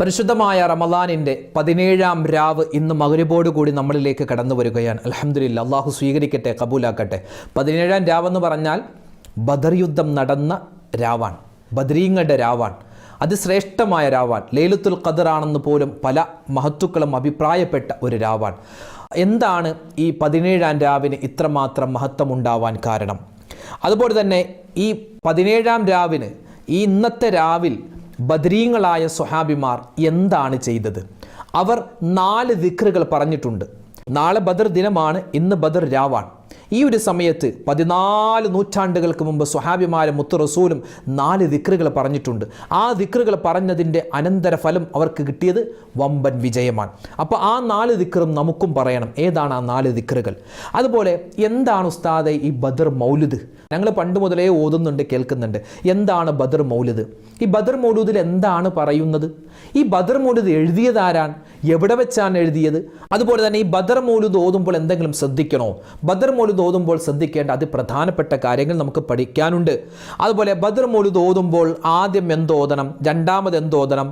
പരിശുദ്ധമായ റമളാനിൻ്റെ 17-ാം രാവ് ഇന്ന് മഗ്‌രിബോട് കൂടി നമ്മളിലേക്ക് കടന്നു വരികയാണ്. അൽഹംദുലില്ലാ, അള്ളാഹു സ്വീകരിക്കട്ടെ, കബൂലാക്കട്ടെ. 17-ാം രാവെന്ന് പറഞ്ഞാൽ ബദർ യുദ്ധം നടന്ന രാവാണ്, ബദരീങ്ങളുടെ രാവാണ്, അതിശ്രേഷ്ഠമായ രാവാണ്. ലൈലത്തുൽ ഖദർ ആണെന്ന് പോലും പല മഹത്തുക്കളും അഭിപ്രായപ്പെട്ട ഒരു രാവാണ്. എന്താണ് ഈ 17-ാം രാവിന് ഇത്രമാത്രം മഹത്വമുണ്ടാവാൻ കാരണം? അതുപോലെ തന്നെ ഈ 17-ാം രാവിന്, ഈ ഇന്നത്തെ രാവിൽ ബദരീങ്ങളായ സ്വഹാബിമാർ എന്താണ് ചെയ്തത്? അവർ 4 ദിക്റുകൾ പറഞ്ഞിട്ടുണ്ട്. നാളെ ബദർ ദിനമാണ്, ഇന്ന് ബദർ രാവാണ്. ഈ ഒരു സമയത്ത് 14 നൂറ്റാണ്ടുകൾക്ക് മുമ്പ് സ്വഹാബിമാരും മുത്തു റസൂലും 4 ദിക്റുകൾ പറഞ്ഞിട്ടുണ്ട്. ആ ദിക്റുകൾ പറഞ്ഞതിൻ്റെ അനന്തരഫലം അവർക്ക് കിട്ടിയത് വമ്പൻ വിജയമാണ്. അപ്പോൾ ആ 4 ദിക്റും നമുക്കും പറയണം. ഏതാണ് ആ 4 ദിക്റുകൾ? അതുപോലെ എന്താണ് ഉസ്താദെ ഈ ബദർ മൗലിദ്? ഞങ്ങൾ പണ്ട് മുതലേ ഓതുന്നുണ്ട്, കേൾക്കുന്നുണ്ട്. എന്താണ് ബദർ മൗലിദ്? ഈ ബദർ മൗലിദിൽ എന്താണ് പറയുന്നത്? ഈ ബദർ മൗലിദ് എഴുതിയതാരാണ്? എവിടെ വെച്ചാണ് എഴുതിയത്? അതുപോലെ തന്നെ ഈ ബദർ മൗലിദ് ഓതുമ്പോൾ എന്തെങ്കിലും ശ്രദ്ധിക്കണോ? ബദർ മൗലിദ് ഓതുമ്പോൾ ശ്രദ്ധിക്കേണ്ട അതിപ്രധാനപ്പെട്ട കാര്യങ്ങൾ നമുക്ക് പഠിക്കാനുണ്ട്. അതുപോലെ ബദർ മൗലിദ് ഓതുമ്പോൾ ആദ്യം എന്തോതണം, രണ്ടാമത് എന്തോതണം,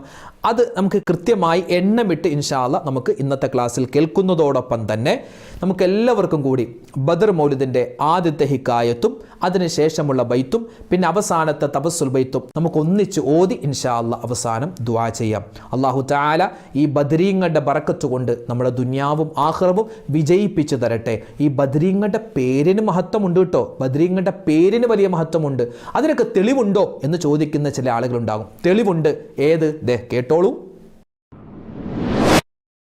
അത് നമുക്ക് കൃത്യമായി എണ്ണമിട്ട് ഇൻഷാ അല്ലാഹ് നമുക്ക് ഇന്നത്തെ ക്ലാസ്സിൽ കേൾക്കുന്നതോടൊപ്പം തന്നെ നമുക്ക് എല്ലാവർക്കും കൂടി ബദർ മൗലിദിൻ്റെ ആദ്യത്തെ ഹിക്കായത്തും അതിനുശേഷമുള്ള ബൈത്തും പിന്നെ അവസാനത്തെ തബസ്സുൽ ബൈത്തും നമുക്ക് ഒന്നിച്ച് ഓതി ഇൻഷാ അല്ലാഹ് അവസാനം ദുആ ചെയ്യാം. അല്ലാഹു തആല ഈ ബദരീങ്ങളുടെ ബറക്കത്ത് കൊണ്ട് നമ്മുടെ ദുനിയാവും ആഖിറവും വിജയിപ്പിച്ചു തരട്ടെ. ഈ ബദരീങ്ങളുടെ പേരിന് മഹത്വമുണ്ട് കേട്ടോ, ബദരീങ്ങളുടെ പേരിന് വലിയ മഹത്വമുണ്ട്. അതിനൊക്കെ തെളിവുണ്ടോ എന്ന് ചോദിക്കുന്ന ചില ആളുകളുണ്ടാകും. തെളിവുണ്ട്. ഏത്? ദേ കേട്ടോളൂ.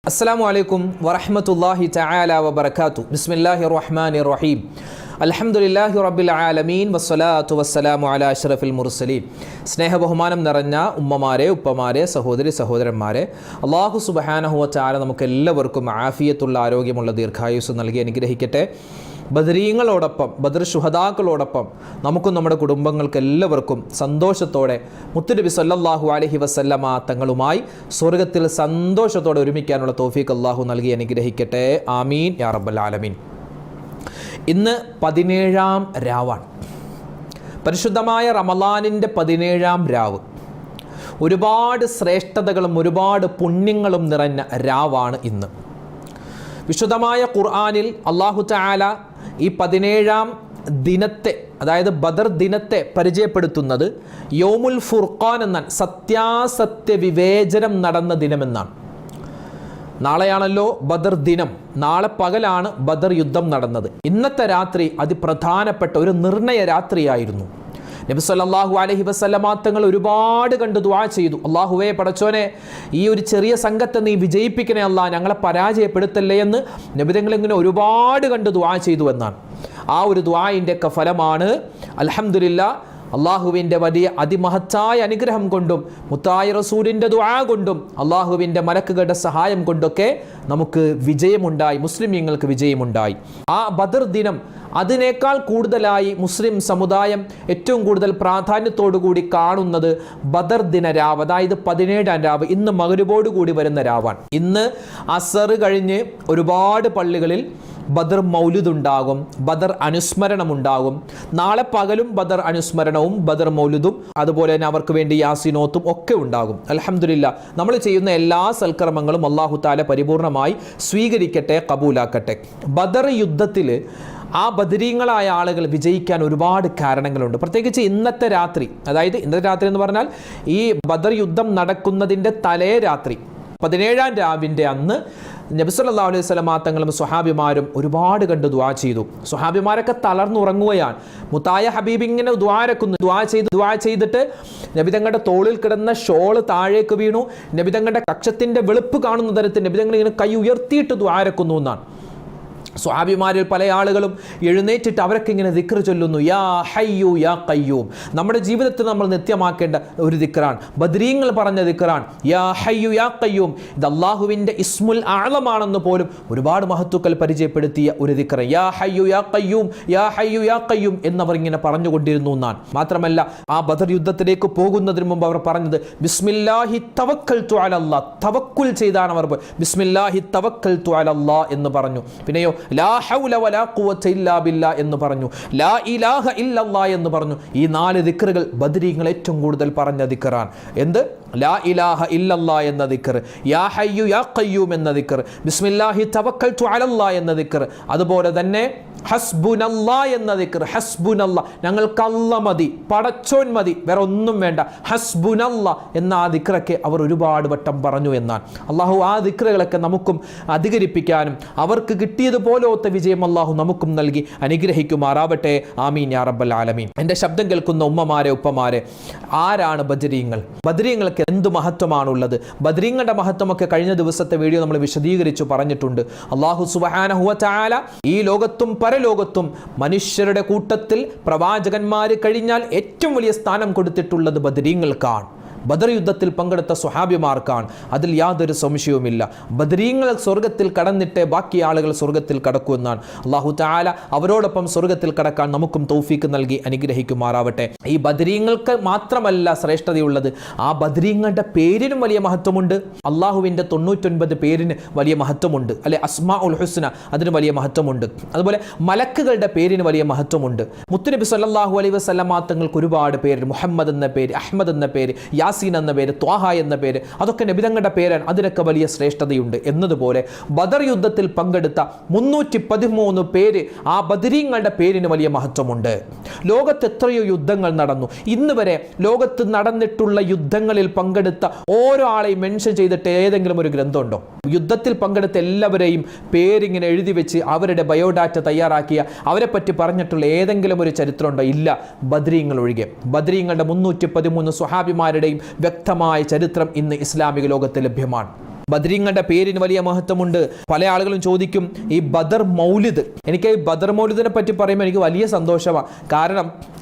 അസ്സലാമു അലൈക്കും വറഹ്മത്തുള്ളാഹി തആല വബറകാതുഹു. ബിസ്മില്ലാഹിർ റഹ്മാനിർ റഹീം. അൽഹംദുലില്ലാഹി റബ്ബിൽ ആലമീൻ വസ്സലാത്തു വസ്സലാമു അലാ അഷ്റഫിൽ മുർസലീൻ. സ്നേഹബഹുമാനം നിറഞ്ഞ ഉമ്മമാരെ, ഉപ്പമാരെ, സഹോദരി സഹോദരന്മാരെ, അല്ലാഹു സുബ്ഹാനഹു വ തആല നമുക്ക് എല്ലാവർക്കും ആഫിയത്തുള്ള ആരോഗ്യമുള്ള ദീർഘായുസ്സ് നൽകി അനുഗ്രഹിക്കട്ടെ. ബദരീങ്ങളോടൊപ്പം, ബദർ ശുഹദാക്കളോടൊപ്പം നമുക്കും നമ്മുടെ കുടുംബങ്ങൾക്ക് എല്ലാവർക്കും സന്തോഷത്തോടെ മുത്തുനബി സല്ലല്ലാഹു അലൈഹി വസല്ലമ തങ്ങളുമായി സ്വർഗത്തിൽ സന്തോഷത്തോടെ ഒരുമിക്കാനുള്ള തൗഫീഖ് അല്ലാഹു നൽകി അനുഗ്രഹിക്കട്ടെ. ആമീൻ യാ റബ്ബൽ ആലമീൻ. ഇന്ന് 17-ാം രാവാണ്, പരിശുദ്ധമായ റമളാനിൻ്റെ 17-ാം രാവ്. ഒരുപാട് ശ്രേഷ്ഠതകളും ഒരുപാട് പുണ്യങ്ങളും നിറഞ്ഞ രാവാണ് ഇന്ന്. വിശുദ്ധമായ ഖുർആനിൽ അല്ലാഹു തആല ഈ 17-ാം ദിനത്തെ, അതായത് ബദർ ദിനത്തെ പരിചയപ്പെടുത്തുന്നത് യൗമുൽ ഫുർഖാൻ എന്നാണ്, സത്യാസത്യ വിവേചനം നടന്ന ദിനമെന്നാണ്. നാളെയാണല്ലോ ബദർ ദിനം, നാളെ പകലാണ് ബദർ യുദ്ധം നടന്നത്. ഇന്നത്തെ രാത്രി അതിപ്രധാനപ്പെട്ട ഒരു നിർണയ രാത്രിയായിരുന്നു. നബി സല്ലല്ലാഹു അലൈഹി വസല്ലമ തങ്ങൾ ഒരുപാട് കണ്ട് ദുആ ചെയ്തു. അല്ലാഹുവേ പടച്ചോനെ, ഈ ഒരു ചെറിയ സംഘത്തെ നീ വിജയിപ്പിക്കണേ അല്ലാ, ഞങ്ങളെ പരാജയപ്പെടുത്തല്ലേ എന്ന് നബി തങ്ങൾ ഇങ്ങനെ ഒരുപാട് കണ്ട് ദുആ ചെയ്തു എന്നാണ്. ആ ഒരു ദുആഇൻ്റെ ഒക്കെ ഫലമാണ് അൽഹംദുലില്ലാ അള്ളാഹുവിൻ്റെ വലിയ അതിമഹത്തായ അനുഗ്രഹം കൊണ്ടും മുത്തായ റസൂലിൻ്റെ ദുആ കൊണ്ടും അള്ളാഹുവിൻ്റെ മലക്കുകളുടെ സഹായം കൊണ്ടൊക്കെ നമുക്ക് വിജയമുണ്ടായി, മുസ്ലിമീങ്ങൾക്ക് വിജയമുണ്ടായി. ആ ബദർ ദിനം അതിനേക്കാൾ കൂടുതലായി മുസ്ലിം സമുദായം ഏറ്റവും കൂടുതൽ പ്രാധാന്യത്തോടു കൂടി കാണുന്നത് ബദർ ദിന രാവ്, അതായത് 17-ാം രാവ്, ഇന്ന് മഗ്‌രിബോട് കൂടി വരുന്ന രാവാണ്. ഇന്ന് അസർ കഴിഞ്ഞ് ഒരുപാട് പള്ളികളിൽ ബദർ മൗലിദ് ഉണ്ടാകും, ബദർ അനുസ്മരണം ഉണ്ടാകും. നാളെ പകലും ബദർ അനുസ്മരണവും ബദർ മൗലിദും അതുപോലെ തന്നെ അവർക്ക് വേണ്ടി യാസീനോത്തും ഒക്കെ ഉണ്ടാകും. അൽഹംദുലില്ലാ, നമ്മൾ ചെയ്യുന്ന എല്ലാ സൽക്കർമ്മങ്ങളും അല്ലാഹു തആല പരിപൂർണമായി സ്വീകരിക്കട്ടെ, കബൂലാക്കട്ടെ. ബദർ യുദ്ധത്തിൽ ആ ബദരീങ്ങളായ ആളുകൾ വിജയിക്കാൻ ഒരുപാട് കാരണങ്ങളുണ്ട്. പ്രത്യേകിച്ച് ഇന്നത്തെ രാത്രി, അതായത് ഇന്നത്തെ രാത്രി എന്ന് പറഞ്ഞാൽ ഈ ബദർ യുദ്ധം നടക്കുന്നതിൻ്റെ തലേ രാത്രി 17-ാം രാവിൻ്റെ അന്ന് നബി സല്ലല്ലാഹു അലൈഹി വസല്ലമ തങ്ങളും സ്വഹാബിമാരും ഒരുപാട് കണ്ട് ദുആ ചെയ്തു. സ്വഹാബിമാരൊക്കെ തളർന്നുറങ്ങുകയാണ്. മുത്തായ ഹബീബ് ഇങ്ങനെ ദുആ ചെയ്തിട്ട് നബി തങ്ങളുടെ തോളിൽ കിടന്ന ഷോള് താഴേക്ക് വീണു. നബി തങ്ങളുടെ കക്ഷത്തിൻ്റെ വെളുപ്പ് കാണുന്ന തരത്തിൽ നബി തങ്ങൾ ഇങ്ങനെ കൈ ഉയർത്തിയിട്ട് ദുആരക്കുന്നു എന്നാണ്. സ്വഹാബിമാരിൽ പല ആളുകളും എഴുന്നേറ്റിട്ട് അവരൊക്കെ ഇങ്ങനെ ദിക്ർ ചൊല്ലുന്നു, യാ ഹയ്യു യാ ഖയ്യൂം. നമ്മുടെ ജീവിതത്തിൽ നമ്മൾ നിത്യമാക്കേണ്ട ഒരു ദിക്റാണ്, ബദരീങ്ങൾ പറഞ്ഞ ദിക്റാണ്, യാ ഹയ്യു യാ ഖയ്യൂം. ഇത് അല്ലാഹുവിൻ്റെ ഇസ്മുൽ അഅ്ലമാണെന്ന് പോലും ഒരുപാട് മഹത്തുക്കൾ പരിചയപ്പെടുത്തിയ ഒരു ദിക്ർ. യാ ഹയ്യു യാ ഖയ്യൂം, യാ ഹയ്യു യാ ഖയ്യൂം എന്നവർ ഇങ്ങനെ പറഞ്ഞുകൊണ്ടിരുന്നു എന്നാണ്. മാത്രമല്ല ആ ബദർ യുദ്ധത്തിലേക്ക് പോകുന്നതിന് മുമ്പ് അവർ പറഞ്ഞത് ബിസ്മില്ലാഹി തവക്കൽതു അലല്ലാഹ്, തവക്കുൽ ചെയ്താണ് അവർ ബിസ്മില്ലാഹി തവക്കൽതു അലല്ലാഹ് എന്ന് പറഞ്ഞു. പിന്നെയോ ലാ ഹൗല വലാ ഖുവത ഇല്ലാ ബില്ലാ എന്ന് പറഞ്ഞു, ലാ ഇലാഹ ഇല്ലല്ലാഹ് എന്ന് പറഞ്ഞു. ഈ 4 ദിക്റുകൾ ബദരീങ്ങൾ ഏറ്റവും കൂടുതൽ പറഞ്ഞ ദിക്റാണ്. എന്ത്? ലാ ഇലാഹ ഇല്ലല്ലാ എന്ന ദിക്ർ, യാ ഹയ്യു യാ ഖയ്യൂം എന്ന ദിക്ർ, ബിസ്മില്ലാഹി തവക്കൽതു അലല്ലാ എന്ന ദിക്ർ, അതുപോലെ തന്നെ ഹസ്ബുനല്ലാ എന്ന ദിക്ർ, ഹസ്ബുനല്ലാ ഞങ്ങൾക്ക് അല്ലാ മതി, പടച്ചോൻ മതി, വേറെ ഒന്നും വേണ്ട, ഹസ്ബുനല്ലാ എന്ന ആ ദിക്റൊക്കെ അവർ ഒരുപാട് വട്ടം പറഞ്ഞു എന്നാണ്. അള്ളാഹു ആ ദിക്റുകളൊക്കെ നമുക്കും അധികരിപ്പിക്കാനും അവർക്ക് കിട്ടിയതുപോലത്തെ വിജയം അള്ളാഹു നമുക്കും നൽകി അനുഗ്രഹിക്കുമാറാവട്ടെ. ആമീൻ യാ റബ്ബൽ ആലമീൻ. എൻ്റെ ശബ്ദം കേൾക്കുന്ന ഉമ്മമാരെ ഉപ്പമാരെ, ആരാണ് ബദരീങ്ങൾ? ബദരീങ്ങൾക്ക് എന്ത് മഹത്വമാണുള്ളത്? ബദരീങ്ങളുടെ മഹത്വമൊക്കെ കഴിഞ്ഞ ദിവസത്തെ വീഡിയോ നമ്മൾ വിശദീകരിച്ചു പറഞ്ഞിട്ടുണ്ട്. അള്ളാഹു സുബ്ഹാനഹു വ തആല ഈ ലോകത്തും പരലോകത്തും മനുഷ്യരുടെ കൂട്ടത്തിൽ പ്രവാചകന്മാര് കഴിഞ്ഞാൽ ഏറ്റവും വലിയ സ്ഥാനം കൊടുത്തിട്ടുള്ളത് ബദരീങ്ങൾക്കാണ്. ബദർ യുദ്ധത്തിൽ പങ്കെടുത്ത സ്വഹാബിമാർക്കാണ്. അതിൽ യാതൊരു സംശയവുമില്ല. ബദരീങ്ങൾ സ്വർഗത്തിൽ കടന്നിട്ടേ ബാക്കി ആളുകൾ സ്വർഗത്തിൽ കടക്കൂ എന്നാണ്. അല്ലാഹു തആല അവരോടൊപ്പം സ്വർഗത്തിൽ കടക്കാൻ നമുക്കും തൗഫീക്ക് നൽകി അനുഗ്രഹിക്കുമാറാവട്ടെ. ഈ ബദരീങ്ങൾക്ക് മാത്രമല്ല ശ്രേഷ്ഠതയുള്ളത്, ആ ബദരീങ്ങളുടെ പേരിനും വലിയ മഹത്വമുണ്ട്. അള്ളാഹുവിൻ്റെ 99 പേരിന് വലിയ മഹത്വമുണ്ട്, അല്ലെ? അസ്മാഉൽ ഹുസ്ന, അതിന് വലിയ മഹത്വമുണ്ട്. അതുപോലെ മലക്കുകളുടെ പേരിന് വലിയ മഹത്വമുണ്ട്. മുത്തുനബി സല്ലല്ലാഹു അലൈഹി വസല്ലം തങ്ങൾക്ക് ഒരുപാട് പേര്, മുഹമ്മദ് എന്ന പേര്, അഹ്മദ് എന്ന പേര്, യാസീൻ എന്ന പേര്, ത്വാഹ എന്ന പേര്, അതൊക്കെ നബിതങ്ങളുടെ പേരാണ്. അതിനൊക്കെ വലിയ ശ്രേഷ്ഠതയുണ്ട്. എന്നതുപോലെ ബദർ യുദ്ധത്തിൽ പങ്കെടുത്ത 313 പേര്, ആ ബദരീങ്ങളുടെ പേരിന് വലിയ മഹത്വമുണ്ട്. ലോകത്ത് എത്രയോ യുദ്ധങ്ങൾ നടന്നു. ഇന്ന് വരെ ലോകത്ത് നടന്നിട്ടുള്ള യുദ്ധങ്ങളിൽ പങ്കെടുത്ത ഓരോ ആളെയും മെൻഷൻ ചെയ്തിട്ട് ഏതെങ്കിലും ഒരു ഗ്രന്ഥമുണ്ടോ? യുദ്ധത്തിൽ പങ്കെടുത്ത എല്ലാവരെയും പേരിങ്ങനെ എഴുതി വെച്ച് അവരുടെ ബയോഡാറ്റ തയ്യാറാക്കിയ അവരെ പറ്റി പറഞ്ഞിട്ടുള്ള ഏതെങ്കിലും ഒരു ചരിത്രമുണ്ടോ? ഇല്ല, ബദരീങ്ങൾ ഒഴികെ. ബദരീങ്ങളുടെ 313 സ്വഹാബിമാരുടെയും വ്യക്തമായ ചരിത്രം ഇന്ന് ഇസ്ലാമിക ലോകത്ത് ലഭ്യമാണ്. ബദരീങ്ങളുടെ പേരിന് വലിയ മഹത്വമുണ്ട്. പല ആളുകളും ചോദിക്കും ഈ ബദർ മൗലിദ്. എനിക്ക് ഈ ബദർ മൗലിദിനെ പറ്റി പറയുമ്പോൾ എനിക്ക് വലിയ സന്തോഷമാണ്. കാരണം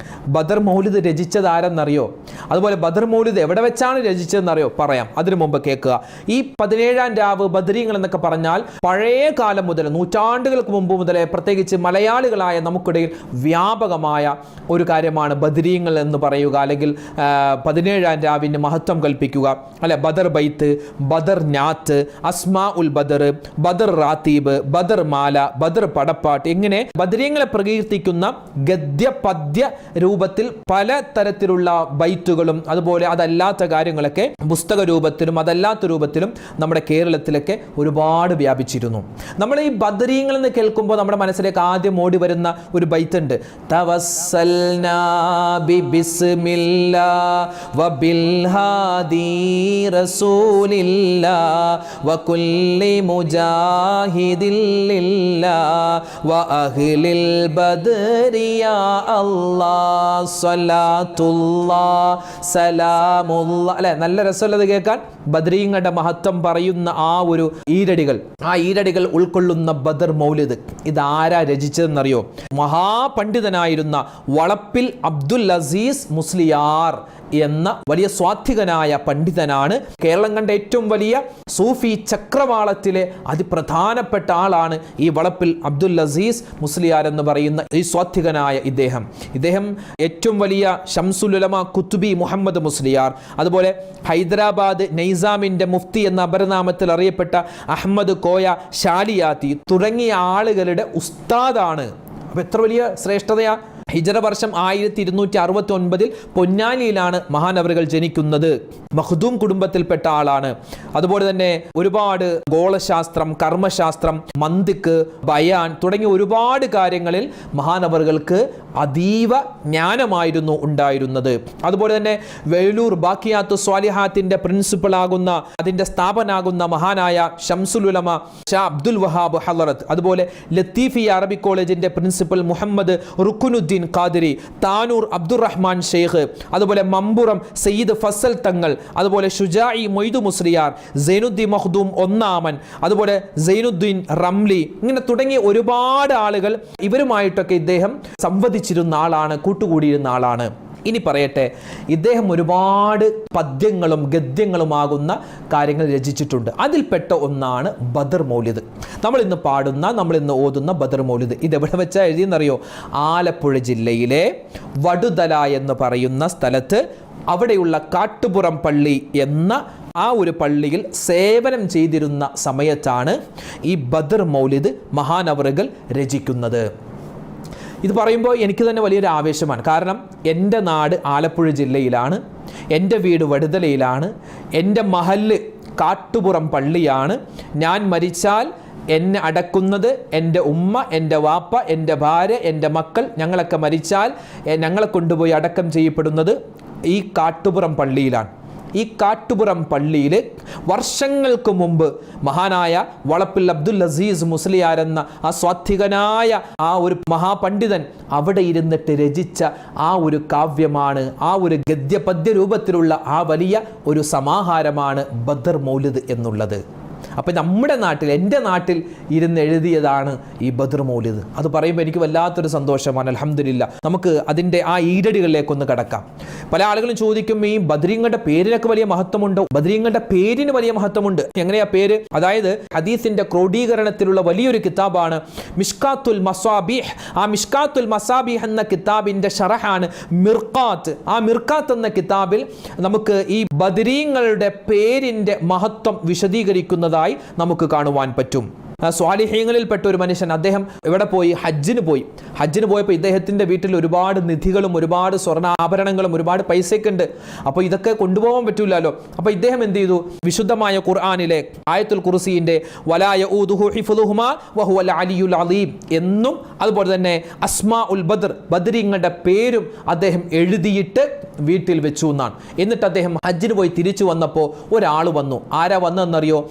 ബദർ മൗലിദ് രചിച്ചത് ആരെന്നറിയോ? അതുപോലെ ബദർ മൗലിദ് എവിടെ വെച്ചാണ് രചിച്ചതെന്നറിയോ? പറയാം. അതിനു മുമ്പ് കേൾക്കുക. ഈ 17-ാം രാവ് ബദരീങ്ങൾ എന്നൊക്കെ പറഞ്ഞാൽ പഴയ കാലം മുതൽ, നൂറ്റാണ്ടുകൾക്ക് മുമ്പ് മുതലേ, പ്രത്യേകിച്ച് മലയാളികളായ നമുക്കിടയിൽ വ്യാപകമായ ഒരു കാര്യമാണ് ബദരീങ്ങൾ എന്ന് പറയുക, അല്ലെങ്കിൽ 17-ാം രാവിന് മഹത്വം കൽപ്പിക്കുക, അല്ലെ? ബദർ ബൈത്ത്, ബദർ നാത്ത്, അസ്മാ ഉൽ ബദർ, ബദർ റാത്തീബ്, ബദർ മാല, ബദർ പടപ്പാട്ട്, ഇങ്ങനെ ബദരീങ്ങളെ പ്രകീർത്തിക്കുന്ന ഗദ്യ പദ്യ രൂപത്തിൽ പല തരത്തിലുള്ള ബൈത്തുകളും അതുപോലെ അതല്ലാത്ത കാര്യങ്ങളൊക്കെ പുസ്തക രൂപത്തിലും അതല്ലാത്ത രൂപത്തിലും നമ്മുടെ കേരളത്തിലൊക്കെ ഒരുപാട് വ്യാപിച്ചിരുന്നു. നമ്മൾ ഈ ബദരീങ്ങൾ എന്ന് കേൾക്കുമ്പോൾ നമ്മുടെ മനസ്സിലേക്ക് ആദ്യം ഓടി വരുന്ന ഒരു ബൈത്തുണ്ട്. തവസ്സൽനാ ബിസ്മില്ലാ വബിൽ ഹാദി റസൂലില്ലാ വകുല്ലി മുജാഹിദിൻ ലില്ലാ വഅഹ്ലിൽ ബദരി യാ അല്ലാഹ് സലാമുല്ലാ. അല്ലെ, നല്ല രസമുള്ളത് കേൾക്കാൻ. ബദരീങ്ങളുടെ മഹത്വം പറയുന്ന ആ ഒരു ഈരടികൾ ഉൾക്കൊള്ളുന്ന ബദർ മൗലിദ് ഇതാരാ രചിച്ചതെന്നറിയോ? മഹാപണ്ഡിതനായിരുന്ന വളപ്പിൽ അബ്ദുൽ അസീസ് മുസ്ലിയാർ എന്ന വലിയ സ്വാത്വികനായ പണ്ഡിതനാണ്. കേരളം കണ്ട ഏറ്റവും വലിയ സൂഫി ചക്രവാളത്തിലെ അതിപ്രധാനപ്പെട്ട ആളാണ് ഈ വളപ്പിൽ അബ്ദുൽ അസീസ് മുസ്ലിയാർ എന്ന് പറയുന്ന ഈ സ്വാത്വികനായ ഇദ്ദേഹം ഏറ്റവും വലിയ ശംസുൽ ഉലമ കുത്തുബി മുഹമ്മദ് മുസ്ലിയാർ, അതുപോലെ ഹൈദരാബാദ് നൈസാമിന്റെ മുഫ്തി എന്ന അപരനാമത്തിൽ അറിയപ്പെട്ട അഹമ്മദ് കോയ ഷാലിയാത്തി തുടങ്ങിയ ആളുകളുടെ ഉസ്താദാണ്. അപ്പൊ എത്ര വലിയ ശ്രേഷ്ഠതയാ! ഹിജറ വർഷം 1269 പൊന്നാനിയിലാണ് മഹാനവറുകൾ ജനിക്കുന്നത്. മഖ്ദൂം കുടുംബത്തിൽപ്പെട്ട ആളാണ്. അതുപോലെ തന്നെ ഒരുപാട് ഗോളശാസ്ത്രം, കർമ്മശാസ്ത്രം, മന്തിക്ക്, ബയാൻ തുടങ്ങിയ ഒരുപാട് കാര്യങ്ങളിൽ മഹാനവറുകൾക്ക് അതീവ ജ്ഞാനമായിരുന്നു ഉണ്ടായിരുന്നത്. അതുപോലെ തന്നെ വേലൂർ ബാക്കിയാത്തു സ്വാലിഹാത്തിന്റെ പ്രിൻസിപ്പൽ ആകുന്ന, അതിന്റെ സ്ഥാപനാകുന്ന മഹാനായ ശംസുൽ ഉലമ ഷാ അബ്ദുൽ വഹാബ് ഹളറത്ത്, അതുപോലെ ലത്തീഫി അറബിക് കോളേജിന്റെ പ്രിൻസിപ്പൽ മുഹമ്മദ് റുക്കുനുദ്ദീൻ ഖാദിരി, താനൂർ അബ്ദുറഹ്മാൻ ഷെയ്ഖ്, അതുപോലെ മമ്പുറം സയ്യിദ് ഫസൽ തങ്ങൾ, അതുപോലെ ഷുജായി മൊയ്തു മുസ്ലിയാർ, സൈനുദ്ദീൻ മഖ്ദൂം ഒന്നാമൻ, അതുപോലെ സൈനുദ്ദീൻ റംലി, ഇങ്ങനെ തുടങ്ങിയ ഒരുപാട് ആളുകൾ ഇവരുമായിട്ടൊക്കെ ഇദ്ദേഹം സംവദിച്ചിരുന്ന ആളാണ്, കൂട്ടുകൂടിയിരുന്ന ആളാണ്. ഇനി പറയട്ടെ, ഇദ്ദേഹം ഒരുപാട് പദ്യങ്ങളും ഗദ്യങ്ങളുമാകുന്ന കാര്യങ്ങൾ രചിച്ചിട്ടുണ്ട്. അതിൽപ്പെട്ട ഒന്നാണ് ബദർ മൗലിദ്. നമ്മൾ ഇന്ന് ഓതുന്ന ബദർ മൗലിദ് ഇതെവിടെ വെച്ചാൽ എഴുതിയെന്നറിയോ? ആലപ്പുഴ ജില്ലയിലെ വടുതല എന്ന് പറയുന്ന സ്ഥലത്ത്, അവിടെയുള്ള കാട്ടുപുറം പള്ളി എന്ന ആ ഒരു പള്ളിയിൽ സേവനം ചെയ്തിരുന്ന സമയത്താണ് ഈ ബദർ മൗലിദ് മഹാനവറുകൾ രചിക്കുന്നത്. ഇത് പറയുമ്പോൾ എനിക്ക് തന്നെ വലിയൊരു ആവേശമാണ്. കാരണം എൻ്റെ നാട് ആലപ്പുഴ ജില്ലയിലാണ്. എൻ്റെ വീട് വടുതലയിലാണ്, എൻ്റെ മഹല്ല് കാട്ടുപുറം പള്ളിയാണ്, ഞാൻ മരിച്ചാൽ എന്നെ അടക്കുന്നത് എൻ്റെ ഉമ്മ, എൻ്റെ വാപ്പ, എൻ്റെ ഭാര്യ, എൻ്റെ മക്കൾ, ഞങ്ങളൊക്കെ മരിച്ചാൽ ഞങ്ങളെ കൊണ്ടുപോയി അടക്കം ചെയ്യപ്പെടുന്നത് ഈ കാട്ടുപുറം പള്ളിയിലാണ്. ഈ കാട്ടുപുറം പള്ളിയിൽ വർഷങ്ങൾക്ക് മുമ്പ് മഹാനായ വളപ്പിൽ അബ്ദുൽ അസീസ് മുസ്ലിയാർ എന്ന ആ സ്വാത്വികനായ ആ ഒരു മഹാപണ്ഡിതൻ അവിടെ ഇരുന്നിട്ട് രചിച്ച ആ ഒരു കാവ്യമാണ്, ആ ഒരു ഗദ്യപദ്യ രൂപത്തിലുള്ള ആ വലിയ ഒരു സമാഹാരമാണ് ബദർ മൗലിദ് എന്നുള്ളത്. അപ്പം നമ്മുടെ നാട്ടിൽ, എൻ്റെ നാട്ടിൽ ഇരുന്ന് എഴുതിയതാണ് ഈ ബദർ മൗലിദ്. അത് പറയുമ്പോൾ എനിക്ക് വല്ലാത്തൊരു സന്തോഷമാണ്. അൽഹംദുലില്ലാ. നമുക്ക് അതിൻ്റെ ആ ഈരടികളിലേക്കൊന്ന് കടക്കാം. പല ആളുകളും ചോദിക്കും, ഈ ബദരീങ്ങളുടെ പേരിനൊക്കെ വലിയ മഹത്വമുണ്ടോ? ബദരീങ്ങളുടെ പേരിന് വലിയ മഹത്വമുണ്ട്. എങ്ങനെയാ പേര്? അതായത് ഹദീസിൻ്റെ ക്രോഡീകരണത്തിലുള്ള വലിയൊരു കിതാബാണ് മിഷ്കാത്തുൽ മസാബീഹ്. ആ മിഷ്കാത്തുൽ മസാബീഹ് എന്ന കിതാബിൻ്റെ ഷറഹാണ് മിർഖാത്ത്. ആ മിർഖാത്ത് എന്ന കിതാബിൽ നമുക്ക് ഈ ബദരീങ്ങളുടെ പേരിൻ്റെ മഹത്വം വിശദീകരിക്കുന്നതായി നമുക്ക് കാണുവാൻ പറ്റും. സ്വാലിഹീങ്ങളിൽപ്പെട്ട ഒരു മനുഷ്യൻ, അദ്ദേഹം ഇവിടെ പോയി ഹജ്ജിന് പോയപ്പോൾ ഇദ്ദേഹത്തിൻ്റെ വീട്ടിൽ ഒരുപാട് നിധികളും ഒരുപാട് സ്വർണ്ണാഭരണങ്ങളും ഒരുപാട് പൈസയൊക്കെ ഉണ്ട്. അപ്പോൾ ഇതൊക്കെ കൊണ്ടുപോകാൻ പറ്റൂലല്ലോ. അപ്പോൾ ഇദ്ദേഹം എന്ത് ചെയ്തു? വിശുദ്ധമായ ഖുർആനിലെ ആയത്തുൽ കുർസിയുടെ വലാ യഊദുഹു ഹിഫ്ളുഹുമാ വഹുവൽ അലിയുൽ അലീം എന്നും അതുപോലെ തന്നെ അസ്മാ ഉൽ ബദർ, ബദരീങ്ങളുടെ പേരും അദ്ദേഹം എഴുതിയിട്ട് വീട്ടിൽ വെച്ചു എന്നാണ്. എന്നിട്ട് അദ്ദേഹം ഹജ്ജിന് പോയി തിരിച്ചു വന്നപ്പോൾ ഒരാൾ വന്നു. ആരാ വന്നതെന്നറിയോ?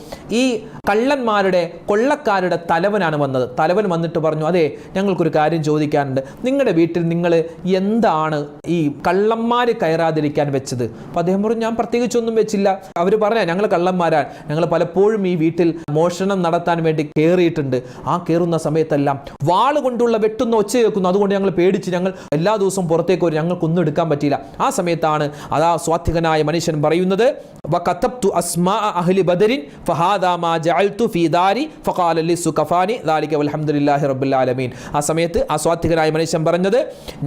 ഈ കള്ളന്മാരുടെ കൊള്ളക്കാരുടെ തലവനാണ് വന്നത്. തലവൻ വന്നിട്ട് പറഞ്ഞു, അതെ, ഞങ്ങൾക്കൊരു കാര്യം ചോദിക്കാനുണ്ട്. നിങ്ങളുടെ വീട്ടിൽ നിങ്ങൾ എന്താണ് ഈ കള്ളന്മാർ കയറാതിരിക്കാൻ വെച്ചത്? അപ്പോൾ അദ്ദേഹം പറഞ്ഞു, ഞാൻ പ്രത്യേകിച്ചൊന്നും വെച്ചില്ല. അവർ പറഞ്ഞ, ഞങ്ങൾ കള്ളന്മാരാണ്, ഞങ്ങൾ പലപ്പോഴും ഈ വീട്ടിൽ മോഷണം നടത്താൻ വേണ്ടി കയറിയിട്ടുണ്ട്. ആ കയറുന്ന സമയത്തെല്ലാം വാള് കൊണ്ടുള്ള വെട്ടുന്ന ഒച്ച കേൾക്കുന്നു. അതുകൊണ്ട് ഞങ്ങൾ പേടിച്ച് ഞങ്ങൾ എല്ലാ ദിവസവും പുറത്തേക്ക് വരും, ഞങ്ങൾക്കൊന്നും എടുക്കാൻ പറ്റിയില്ല. ആ സമയത്താണ് അതാ സ്വാത്വികനായ മനുഷ്യൻ പറയുന്നത്, വകതബ്തു അസ്മാ അഹ്ലി ബദരിൻ ഫഹാദാ മാ ജഅൽതു ഫീ ദാരി ഫഖാല ലിസുഖഫാനി ദാലിക വൽഹംദുലില്ലാഹി റബ്ബിൽ ആലമീൻ. ആ സമയത്ത് ആ സ്വാത്വികനായ മനുഷ്യൻ പറഞ്ഞത്,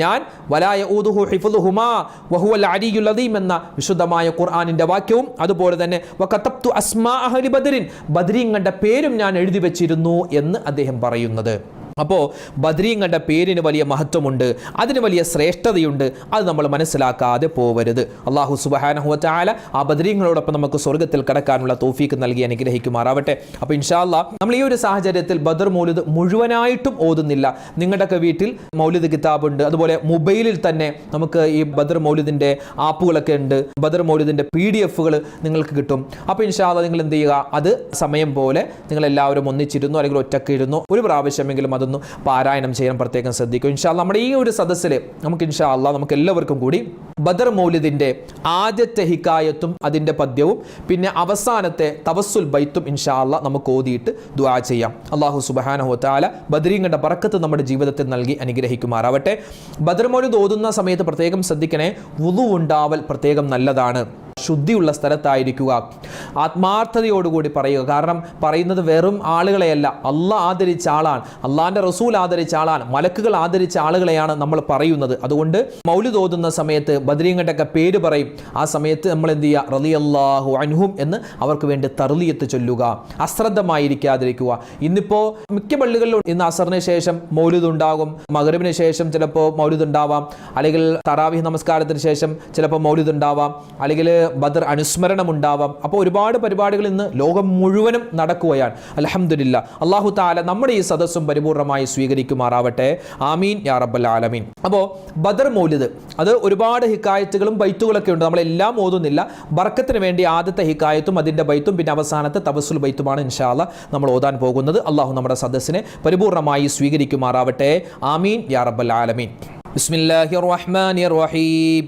ഞാൻ വലാ യഊദുഹു ഹിഫ്ളുഹുമാ വഹുവൽ അലിയുൽ അദീം എന്ന വിശുദ്ധമായ ഖുർആനിന്റെ വാക്യവും അതുപോലെ തന്നെ വകതബ്തു അസ്മാ അഹ്ലി ബദരിൻ, ബദരീങ്ങളുടെ പേരും ഞാൻ എഴുതി വെച്ചിരുന്നു എന്ന് അദ്ദേഹം പറയുന്നത്. അപ്പോൾ ബദരീങ്ങളുടെ പേരിന് വലിയ മഹത്വമുണ്ട്, അതിന് വലിയ ശ്രേഷ്ഠതയുണ്ട്. അത് നമ്മൾ മനസ്സിലാക്കാതെ പോവരുത്. അല്ലാഹു സുബ്ഹാനഹു വ തആല ആ ബദരീങ്ങളോടൊപ്പം നമുക്ക് സ്വർഗ്ഗത്തിൽ കടക്കാനുള്ള തൗഫീക്ക് നൽകി അനുഗ്രഹിക്കുമാറാവട്ടെ. അപ്പോൾ ഇൻഷാ അല്ലാഹ് നമ്മൾ ഈ ഒരു സാഹചര്യത്തിൽ ബദർ മൗലിദ് മുഴുവനായിട്ടും ഓതുന്നില്ല. നിങ്ങളുടെയൊക്കെ വീട്ടിൽ മൗലിദ് കിതാബുണ്ട്, അതുപോലെ മൊബൈലിൽ തന്നെ നമുക്ക് ഈ ബദർ മൗലിദിൻ്റെ ആപ്പുകളൊക്കെ ഉണ്ട്. ബദർ മൗലിദിൻ്റെ PDF-കൾ നിങ്ങൾക്ക് കിട്ടും. അപ്പോൾ ഇൻഷാ അല്ലാഹ് നിങ്ങൾ എന്ത് ചെയ്യുക, അത് സമയം പോലെ നിങ്ങളെല്ലാവരും ഒന്നിച്ചിരുന്നു അല്ലെങ്കിൽ ഒറ്റക്ക് ഇരുന്നു ഒരു പ്രാവശ്യമെങ്കിലും അതൊന്ന് പാരായണം ചെയ്യാൻ പ്രത്യേകം ശ്രദ്ധിക്കും. ഇൻഷാ അല്ലാഹ് നമ്മുടെ ഈ ഒരു സദസ്സിൽ നമുക്ക് ഇൻഷാ അല്ലാഹ് നമുക്ക് എല്ലാവർക്കും കൂടി ബദർ മൗലിദിൻ്റെ ആദ്യത്തെ ഹിക്കായത്തും അതിൻ്റെ പദ്യവും പിന്നെ അവസാനത്തെ തവസ്സുൽ ബൈത്തും ഇൻഷാ അല്ലാഹ് നമുക്ക് ഓതിയിട്ട് ദുആ ചെയ്യാം. അല്ലാഹു സുബ്ഹാനഹു വ തആല ബദരീങ്ങളുടെ ബറക്കത്ത് നമ്മുടെ ജീവിതത്തിൽ നൽകി അനുഗ്രഹിക്കുമാറാവട്ടെ. ബദർ മൗലിദ് ഓതുന്ന സമയത്ത് പ്രത്യേകം ശ്രദ്ധിക്കണേ, വുളു ഉണ്ടാവൽ പ്രത്യേകം നല്ലതാണ്. ശുദ്ധിയുള്ള സ്ഥലത്തായിരിക്കുക, ആത്മാർത്ഥതയോടുകൂടി പറയുക. കാരണം പറയുന്നത് വെറും ആളുകളെയല്ല, അള്ളാഹ് ആദരിച്ച ആളാണ്, അള്ളാഹിൻ്റെ റസൂൽ ആദരിച്ച ആളാണ്, മലക്കുകൾ ആദരിച്ച ആളുകളെയാണ് നമ്മൾ പറയുന്നത്. അതുകൊണ്ട് മൗലിദ് ഓതുന്ന സമയത്ത് ബദരീങ്ങളുടെയൊക്കെ പേര് പറയും. ആ സമയത്ത് നമ്മൾ എന്ത് ചെയ്യുക, റളിയല്ലാഹു അൻഹും എന്ന് അവർക്ക് വേണ്ടി തർലിയത്ത് ചൊല്ലുക, അശ്രദ്ധമായിരിക്കാതിരിക്കുക. ഇന്നിപ്പോൾ മിക്ക പള്ളികളിലും ഇന്ന് അസറിന് ശേഷം മൗലിദ് ഉണ്ടാകും, മഗ്രിബിന് ശേഷം ചിലപ്പോൾ മൗലിദ് ഉണ്ടാവാം, അല്ലെങ്കിൽ തറാവീഹ് നമസ്കാരത്തിന് ശേഷം ചിലപ്പോൾ മൗലിദ് ഉണ്ടാവാം, അല്ലെങ്കിൽ ബദർ അനുസ്മരണം ഉണ്ടാവാം. അപ്പോൾ ഒരുപാട് പരിപാടികൾ ഇന്ന് ലോകം മുഴുവനും നടക്കുകയാണ്. അൽഹംദുലില്ലാ. അല്ലാഹു തആല നമ്മുടെ ഈ സദസ്സും പരിപൂർണമായി സ്വീകരിക്കുമാറാവട്ടെ. ആമീൻ യാ റബ്ബൽ ആലമീൻ. അപ്പോൾ ബദർ മൗലിദ് അത് ഒരുപാട് ഹിക്കായത്തുകളും ബൈത്തുകളൊക്കെ ഉണ്ട്. നമ്മളെല്ലാം ഓതുന്നില്ല. ബർക്കത്തിന് വേണ്ടി ആദ്യത്തെ ഹിക്കായത്തും അതിൻ്റെ ബൈത്തും പിന്നെ അവസാനത്തെ തവസ്സുൽ ബൈത്തുമാണ് ഇൻഷാ അല്ലാഹ് നമ്മൾ ഓതാൻ പോകുന്നത്. അല്ലാഹു നമ്മുടെ സദസ്സിനെ പരിപൂർണമായി സ്വീകരിക്കുമാറാവട്ടെ. ആമീൻ യാ റബ്ബൽ ആലമീൻ. ബിസ്മില്ലാഹിർ റഹ്മാനിർ റഹീം.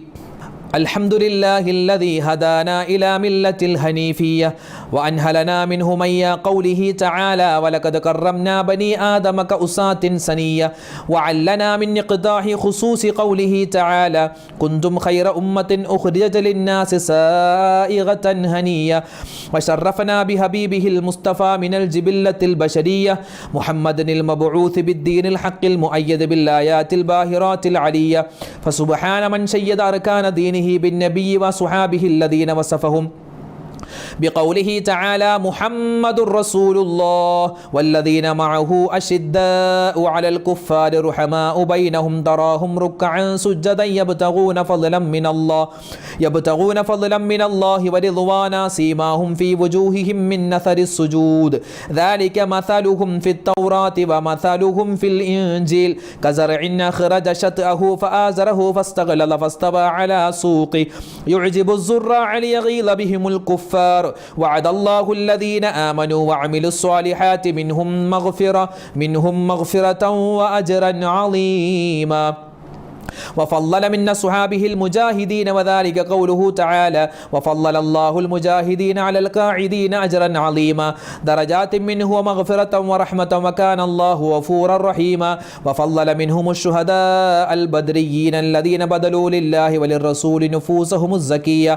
الحمد لله الذي هدانا إلى ملة الحنيفية وأنهلنا منه ميا قوله تعالى ولقد كرمنا بني آدم كأساة سنية وعلنا من إقداح خصوص قوله تعالى كنتم خير أمة أخرجت للناس سائغة هنية وشرفنا بحبيبه المصطفى من الجبلة البشرية محمد المبعوث بالدين الحق المؤيد بالآيات الباهرات العلية فسبحان من شيد أركان دينه بالنبي وصحابه الذين وصفهم بقوله تعالى محمد رسول الله والذين معه أشداء على الكفار رحماء بينهم تراهم ركعا سجدا يبتغون فضلا من الله ورضوانا سيماهم في وجوههم من أثر السجود ذلك مثلهم في التوراة ومثلهم في الإنجيل كزرع أخرج شطأه فآزره فاستغلظ فاستوى على سوقه يعجب الزراع ليغيظ بهم الكفار وعد الله الذين آمنوا وعملوا الصالحات منهم مغفرة وأجرا عظيما وفضل من أصحابه المجاهدين وذلك قوله تعالى وفضل الله المجاهدين على القاعدين أجرا عظيما درجات منه ومغفرة ورحمة وكان الله غفورا رحيما وفضل منهم الشهداء البدريين الذين بذلوا لله وللرسول نفوسهم الزكية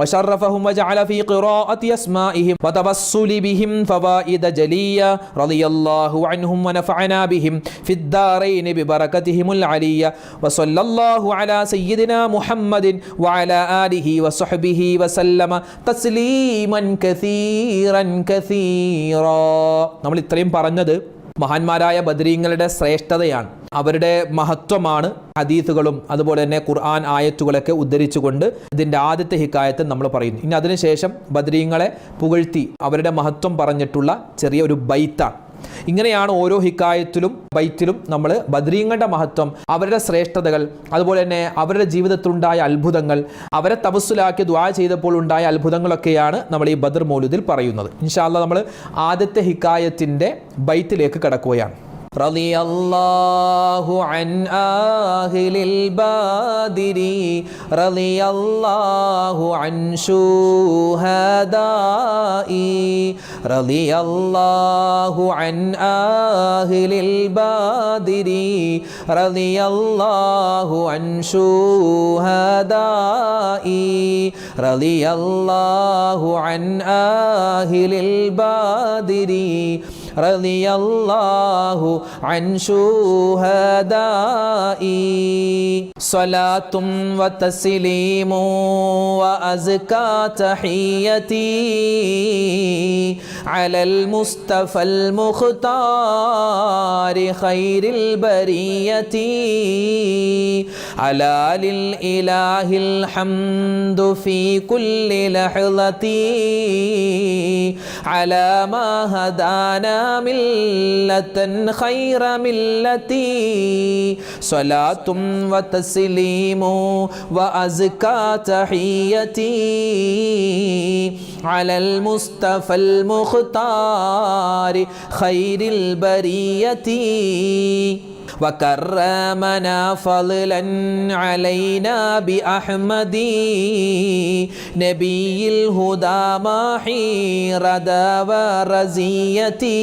وشرفهم وجعل في قراءة أسمائهم وتبصل بهم فوائد جلية رضي الله عنهم ونفعنا بهم في الدارين ببركتهم العلية وصلى الله على سيدنا محمد وعلى آله وصحبه وسلم تسليما كثيرا നമ്മൾ ഇത്രയും പറഞ്ഞത് മഹാന്മാരായ ബദരീങ്ങളുടെ ശ്രേഷ്ഠതയാണ്, അവരുടെ മഹത്വമാണ് ഹദീസുകളും അതുപോലെ തന്നെ ഖുർആൻ ആയത്തുകളൊക്കെ ഉദ്ധരിച്ചുകൊണ്ട് ഇതിൻ്റെ ആദ്യത്തെ ഹിക്കായത്ത് നമ്മൾ പറയുന്നു. ഇനി അതിനുശേഷം ബദരീങ്ങളെ പുകഴ്ത്തി അവരുടെ മഹത്വം പറഞ്ഞിട്ടുള്ള ചെറിയ ഒരു ബൈത്താണ്. ഇങ്ങനെയാണ് ഓരോ ഹിക്കായത്തിലും ബൈത്തിലും നമ്മൾ ബദരീങ്ങളുടെ മഹത്വം, അവരുടെ ശ്രേഷ്ഠതകൾ, അതുപോലെ തന്നെ അവരുടെ ജീവിതത്തിലുണ്ടായ അത്ഭുതങ്ങൾ, അവരെ തവസ്സുലാക്കി ദുആ ചെയ്തപ്പോൾ ഉണ്ടായ അത്ഭുതങ്ങളൊക്കെയാണ് നമ്മൾ ഈ ബദർ മൗലിദിൽ പറയുന്നത്. ഇൻഷാ അല്ലാഹ് നമ്മൾ ആദ്യത്തെ ഹിക്കായത്തിൻ്റെ ബൈത്തിലേക്ക് കടക്കുകയാണ്. رضي الله عن أهل البدر رضي الله عن شهدائي رضي الله عن أهل البدر رضي الله عن شهدائي رضي الله عن أهل البدر رضي الله عن شهدائي صلاة وتسليم وأزكى تحيتي على المصطفى المختار خير البرية على للإله الحمد في كل لحظة على ما هدانا ملة خير ملتي صلاة وتسليم وأزكى تحيتي على المصطفى المختار خير البرية وكرمنا فضلا علينا بأحمد نبي الهدى ماحي ردى ورزيتي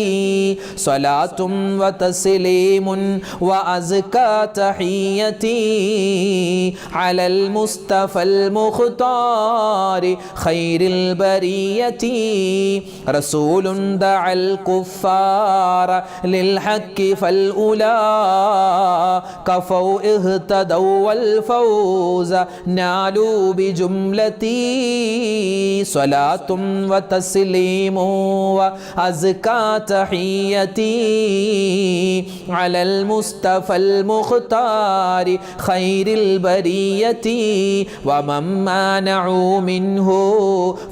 صلاة وتسليم وأزكى تحيتي على المصطفى المختار خير البرية رسول دعا الكفار للحق فالأولى كفوا اهتدوا والفوز نالوا بجملتي صلاة وتسليم وأزكى تحيتي على المصطفى المختار خير البرية ومن مانعوا منه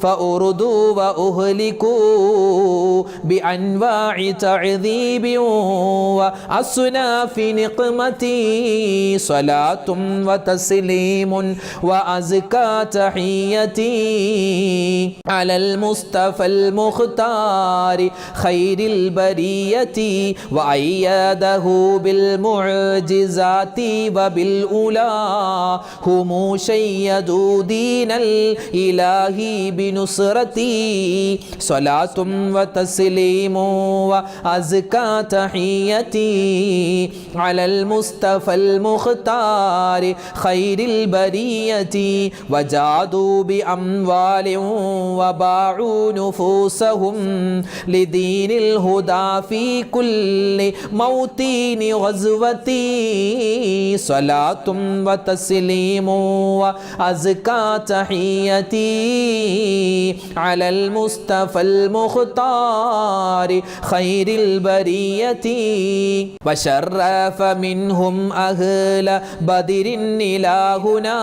فأردوا وأهلكوا بأنواع تعذيب وأصناف نقمتي صلاة وتسليم وأزكى تحيتي على المصطفى المختار خير البرية وأيده بالمعجزات وبالأولى هم شيدوا دين الإله بنصرتي صلاة وتسليم وأزكى تحيتي അലൽ മുസ്തഫൽ മുഖ്താരി ഖൈരിൽ ബരിയതി വജാദു ബി അംവാലിൻ വബാഉ നുഫൂസഹും ലിദീനിൽ ഹുദാ ഫീ കുല്ലി മൗതീൻ ഗസ്വതി സ്വലാത്തും വതസ്ലീമു വഅസ്കാ തഹിയതി അലൽ മുസ്തഫൽ മുഖ്താരി ഖൈരിൽ ബരിയതി വശറഫ മിൻഹും അഹ്ല ബദരിൻ ഇലാഹുനാ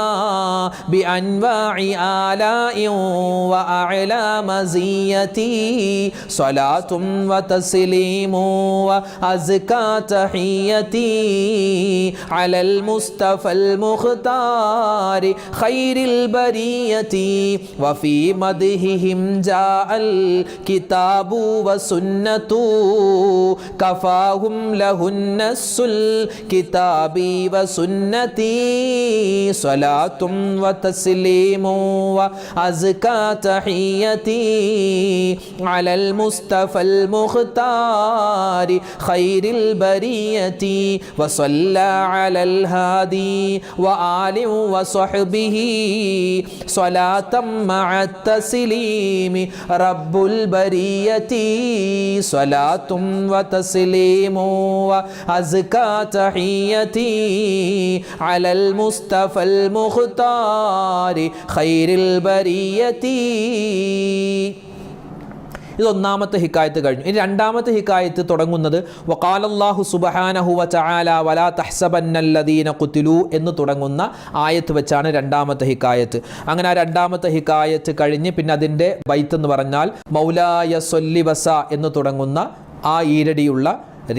ബിഅൻവാഇ ആലാഇ വഅഅലാ മസിയതി സ്വലാത്തും വതസ്ലീമു വഅസ്കാ തഹിയതി അലൽ മുസ്തഫൽ മുഖ്താരി ഖൈരിൽ ബരിയതി വഫീ മദ്ഹിഹിം ജാഅൽ കിതാബു വസുന്നതു കഫാഹും ലഹുന്നസ്സുൽ കിതാബി വസുന്നതി സ്വലാത്തും വതസ്ലീമു വഅസ്കാ തഹിയതി അലൽ മുസ്തഫൽ മുഖ്താരി ഖൈരിൽ ബരിയതി വസല്ല അലൽ ഹാദി വആലി വസ്വഹ്ബിഹി സ്വലാത്തം മഅ തസ്ലീമി റബ്ബുൽ ബരിയതി സ്വലാത്തും വതസ്ലീമു വഅസ്കാ തഹിയതി അലൽ മുസ്തഫൽ മുഖ്താരി ഖൈരിൽ ബരിയതി. ഇത് ഒന്നാമത്തെ ഹിക്കായത്ത് കഴിഞ്ഞു. ഇനി രണ്ടാമത്തെ ഹിക്കായത്ത് തുടങ്ങുന്നത് വഖാലല്ലാഹു സുബ്ഹാനഹു വതആല വലാ തഹ്സബന്നല്ലദീന ഖുതിലൂ എന്ന് തുടങ്ങുന്ന ആയത്ത് വെച്ചാണ് രണ്ടാമത്തെ ഹിക്കായത്ത്. അങ്ങനെ ആ രണ്ടാമത്തെ ഹിക്കായത്ത് കഴിഞ്ഞ് പിന്നെ അതിൻ്റെ ബൈത്ത് എന്ന് പറഞ്ഞാൽ മൗലായ സൊല്ലി വസ എന്ന് തുടങ്ങുന്ന ആ ഈരടിയുള്ള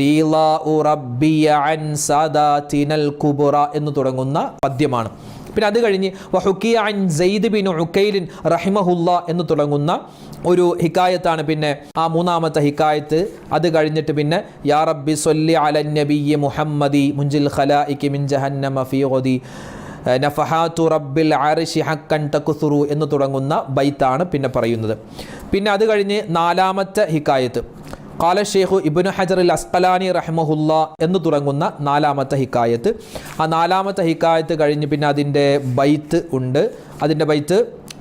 റീളാഉ റബ്ബിയ അൻ സദാതിനൽ കുബ്റ എന്ന് തുടങ്ങുന്ന പദ്യമാണ്. പിന്നെ അത് കഴിഞ്ഞ് വഹുക്കിയ അൻ സയ്യിദ് ബിൻ ഉഖൈൽ റഹിമഹുല്ലാ എന്ന് തുടങ്ങുന്ന ഒരു ഹിക്കായത്താണ് പിന്നെ ആ മൂന്നാമത്തെ ഹിക്കായത്ത്. അത് കഴിഞ്ഞിട്ട് പിന്നെ യാ റബ്ബി സ്വല്ലി അലൻ നബിയ്യി മുഹമ്മദി മുൻജിൽ ഖലായികി മിൻ ജഹന്നമ ഫീ ഗദി നഫഹാത്തു റബ്ബിൽ അർശി ഹക്കൻ തക്സുറു എന്ന് തുടങ്ങുന്ന ബൈത്താണ് പിന്നെ പറയുന്നത്. പിന്നെ അത് കഴിഞ്ഞ് നാലാമത്തെ ഹിക്കായത്ത് ഖാല ഷെയ്ഖു ഇബ്നു ഹജർ അൽ അസ്ഖലാനി റഹിമഹുല്ലാ എന്ന് തുടങ്ങുന്ന നാലാമത്തെ ഹിക്കായത്ത്. ആ നാലാമത്തെ ഹിക്കായത്ത് കഴിഞ്ഞ് പിന്നെ അതിൻ്റെ ബൈത്ത് ഉണ്ട്. അതിൻ്റെ ബൈത്ത്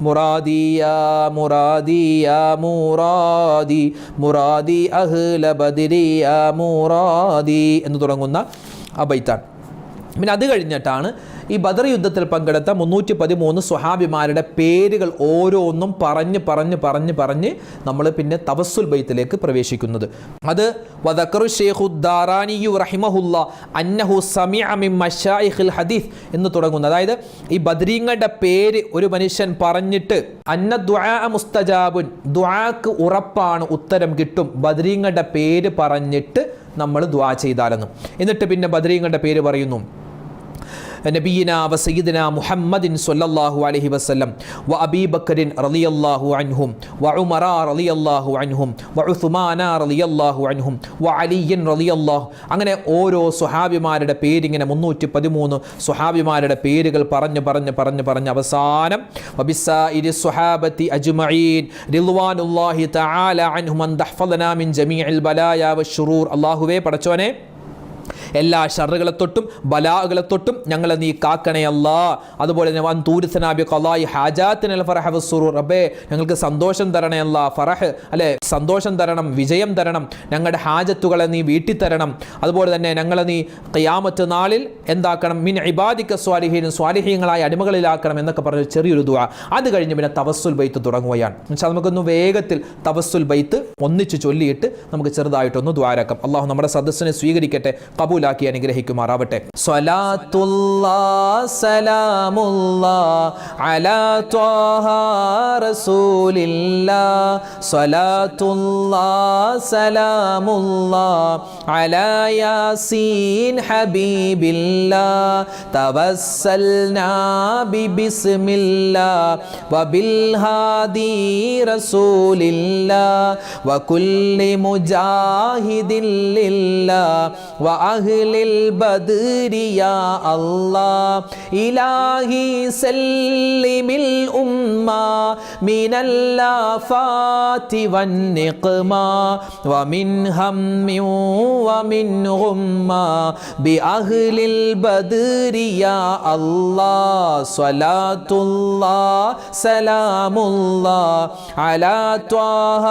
മുറാദി യാ മുറാദി യാ മുറാദി മുറാദി അഹ്ല ബദരി യാ മുറാദി എന്ന് തുടങ്ങുന്ന ആ ബൈത്താണ്. പിന്നെ അത് കഴിഞ്ഞിട്ടാണ് ഈ ബദർ യുദ്ധത്തിൽ പങ്കെടുത്ത 313 സ്വഹാബിമാരുടെ പേരുകൾ ഓരോന്നും പറഞ്ഞ് നമ്മൾ പിന്നെ തവസ്സുൽ ബൈത്തിലേക്ക് പ്രവേശിക്കുന്നത്. അത് വദക്കറു ഷെയ്ഖു ദാറാനിയു റഹിമഹുല്ലാ അന്നഹു സമിഅ മിൻ മശായിഖിൽ ഹദീസ് എന്ന് തുടങ്ങുന്നത്. അതായത് ഈ ബദരീങ്ങളുടെ പേര് ഒരു മനുഷ്യൻ പറഞ്ഞിട്ട് അന്ന ദുആ മുസ്തജാബുൻ, ദുആക്ക് ഉറപ്പാണ്, ഉത്തരം കിട്ടും ബദരീങ്ങളുടെ പേര് പറഞ്ഞിട്ട് നമ്മൾ ദുആ ചെയ്താലെന്നും. എന്നിട്ട് പിന്നെ ബദരീങ്ങളുടെ പേര് പറയുന്നു നബിയിന വ സയ്യിദിന മുഹമ്മദിൻ സ്വല്ലല്ലാഹു അലൈഹി വസല്ലം വ അബീ ബക്കറിൻ റളിയല്ലാഹു അൻഹും വ ഉമറ റളിയല്ലാഹു അൻഹും വ ഉസ്മാന റളിയല്ലാഹു അൻഹും വ അലിയൻ റളിയല്ലാഹു. അങ്ങനെ ഓരോ സ്വഹാബിമാരുടെ പേരിങ്ങനെ 313 സ്വഹാബിമാരുടെ പേരുകൾ പറഞ്ഞ് അവസാനം വബിസായിരി സ്വഹാബത്തി അജ്മഈൻ റിദ്വാനുല്ലാഹി തആല അൻഹും അൻ തഹ്ഫദനാ മിൻ ജമീഇൽ ബലായ വശുറൂർ. അല്ലാഹുവേ പടച്ചോനെ എല്ലാ ഷർറുകളെ തൊട്ടും ബലാകളെ തൊട്ടും ഞങ്ങളെ നീ കാക്കണേ അല്ലാ. അതുപോലെ തന്നെ വൻ തൂരിസനാബി ഖലായി ഹാജാത്തിനൽ ഫറഹ വസ്സുറൂർ, റബ്ബേ ഞങ്ങൾക്ക് സന്തോഷം തരണേ അല്ലാ. ഫറഹ് അല്ലെ, സന്തോഷം തരണം, വിജയം തരണം, ഞങ്ങളുടെ ഹാജത്തുകളെ നീ വീട്ടിത്തരണം. അതുപോലെ തന്നെ ഞങ്ങളെ നീ ഖിയാമത്ത് നാളിൽ എന്താക്കണം, മിൻ ഇബാദിക സ്വാലിഹീൻ, സ്വാലിഹീങ്ങളായ അടിമകളിലാക്കണം എന്നൊക്കെ പറഞ്ഞ ചെറിയൊരു ദുആ. അത് കഴിഞ്ഞ് പിന്നെ തവസ്സുൽ ബൈത്ത് തുടങ്ങുകയാണ്. പക്ഷേ നമുക്കൊന്ന് വേഗത്തിൽ തവസ്സുൽ ബൈത്ത് ഒന്നിച്ച് ചൊല്ലിയിട്ട് നമുക്ക് ചെറുതായിട്ടൊന്ന് ദ്വാരക്കാം. അള്ളാഹു നമ്മുടെ സദസ്സിനെ സ്വീകരിക്കട്ടെ, കബൂലാക്കി അനുഗ്രഹിക്കുമാറാവട്ടെ. സ്വലാത്തുല്ലാഹ് സലാമുല്ലാഹ് അലാ ത്വാഹ റസൂലില്ലാഹ് സ്വലാത്തുല്ലാഹ് സലാമുല്ലാഹ് അലാ യാസീൻ ഹബീബില്ലാഹ് തവസ്സൽനാ ബിസ്മില്ലാഹ് വബിൽ ഹാദി റസൂലില്ലാഹ് വകുല്ലി മുജാഹിദിൻ ലില്ലാഹ് വഅഹ്ലി അഹ്ലിൽ ബദ്രി യാ അല്ലാഹ് ഇലാഹി സല്ലിമിൽ ഉമ്മ മിനൽ ആഫാതി വന്നിഖ്മ വമിൻ ഹമ്മി വമിൻ ഗുമ്മ ബിഅഹ്ലിൽ ബദ്രി യാ അല്ലാഹ് സ്വലാത്തുല്ലാഹ് സലാമുല്ലാഹ് അലാ ത്വാഹ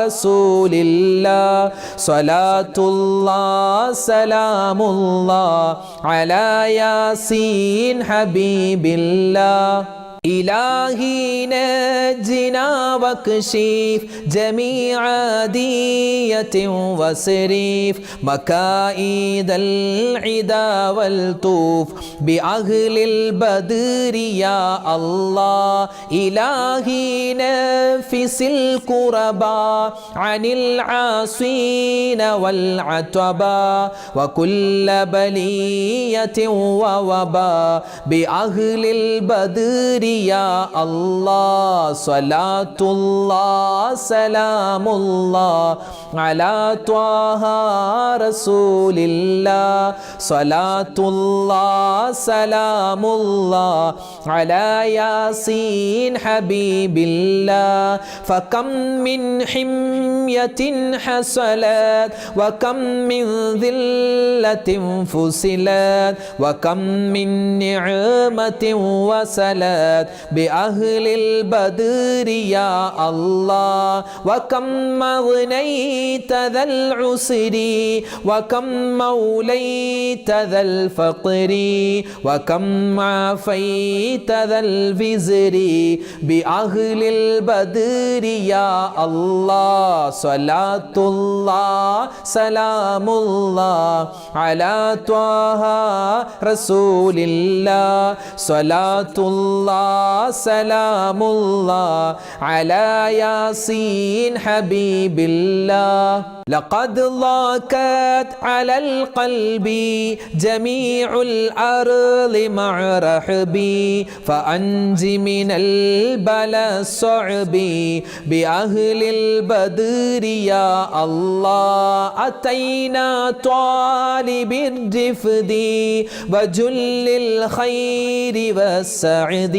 റസൂലില്ലാഹ് സ്വലാത്തുല്ലാഹ് സലാമുല്ലാഹ് അലാ യാസീൻ ഹബീബില്ലാഹ് إلهي نجنا واكشف جميع دية وسريف مكائد العدا والطوف بأهل البدر يا الله إلهي نفس الكربا عن العاصين والعتبا وكل بلية ووبا بأهل البدر يا الله صلاة الله سلام الله على طه رسول الله صلاة الله سلام الله على ياسين حبيب الله فكم من حمية حصلت وكم من ذلة فصلت وكم من نعمة وسلت بأهل البدر يا الله وكم أغنيت ذا العسر وكم موليت ذا الفقر وكم عافيت ذا الوزر بأهل البدر يا الله صلاة الله سلام الله على طه رسول الله صلاة الله سلام الله على ياسين حبيب الله لقد ضاقت على القلب جميع الأرض مع رحبي فأنج من البلاء الصعب بأهل البدر يا الله أتينا طالب الرفد وجل الخير والسعد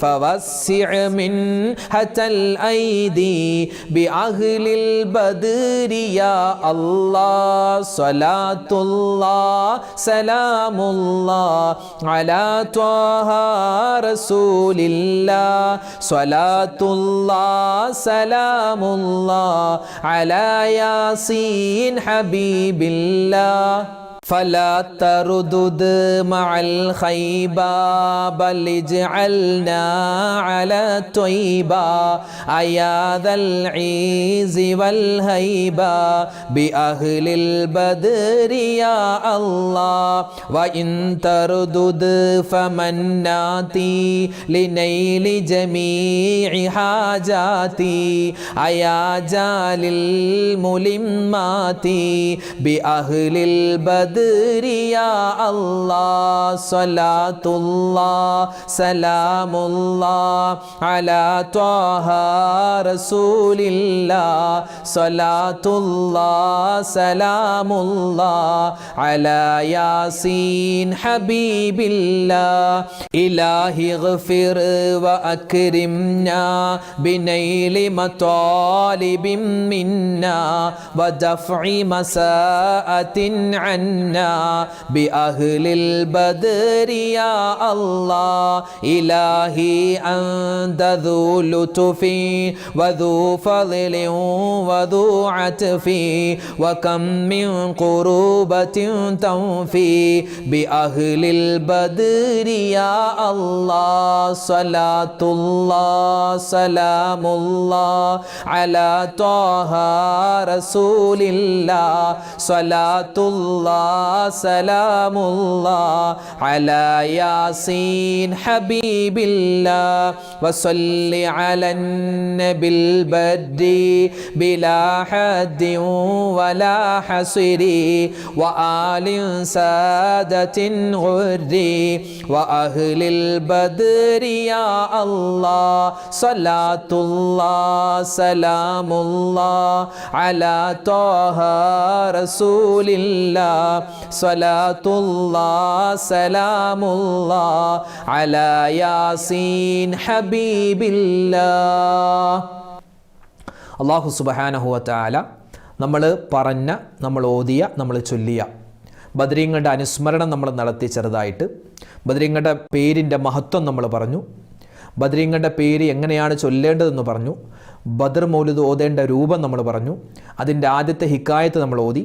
فوسع منحة الأيدي بأهل البدر يا الله صلاة الله سلام الله على طه رسول الله صلاة الله سلام الله على ياسين حبيب الله فلا تردد مع الخيبة بل اجعلنا على طيبة أيا ذا العز والهيبة بأهل البدر يا الله وإن تردد فمناتي لنيل جميع حاجاتي أيا جال الملمات بأهل البدر يا الله صلاة الله سلام الله على طه رسول الله صلاة الله سلام الله على ياسين حبيب الله إلهي اغفر وأكرمنا بنيل مطالب منا ودفع مساءة عنا بأهل البدر يا الله إلهي أنت ذو لطف وذو فضل وذو عطف وكم من قربة تنفي بأهل البدر يا الله صلاة الله سلام الله على طه رسول الله صلاة الله سلام الله على ياسين حبيب الله وصل على النبي البدر بلا حد ولا حصر وآل سادة غر وأهل البدر يا الله صلاة الله سلام الله على طه رسول الله സ്വലാത്തുല്ലാഹ് സലാമുല്ലാഹ് അലാ യാസീൻ ഹബീബില്ലാഹ്. അല്ലാഹു സുബ്ഹാനഹു വ തആല നമ്മൾ പറഞ്ഞ, നമ്മൾ ഓതിയ, നമ്മൾ ചൊല്ലിയ ബദരീങ്ങളുടെ അനുസ്മരണം നമ്മൾ നടത്തി. ചെറുതായിട്ട് ബദരീങ്ങളുടെ പേരിൻ്റെ മഹത്വം നമ്മൾ പറഞ്ഞു. ബദരീങ്ങളുടെ പേര് എങ്ങനെയാണ് ചൊല്ലേണ്ടതെന്ന് പറഞ്ഞു. ബദർ മൗലിദ് ഓതേണ്ട രൂപം നമ്മൾ പറഞ്ഞു. അതിൻ്റെ ആദ്യത്തെ ഹിക്കായത്ത് നമ്മൾ ഓതി.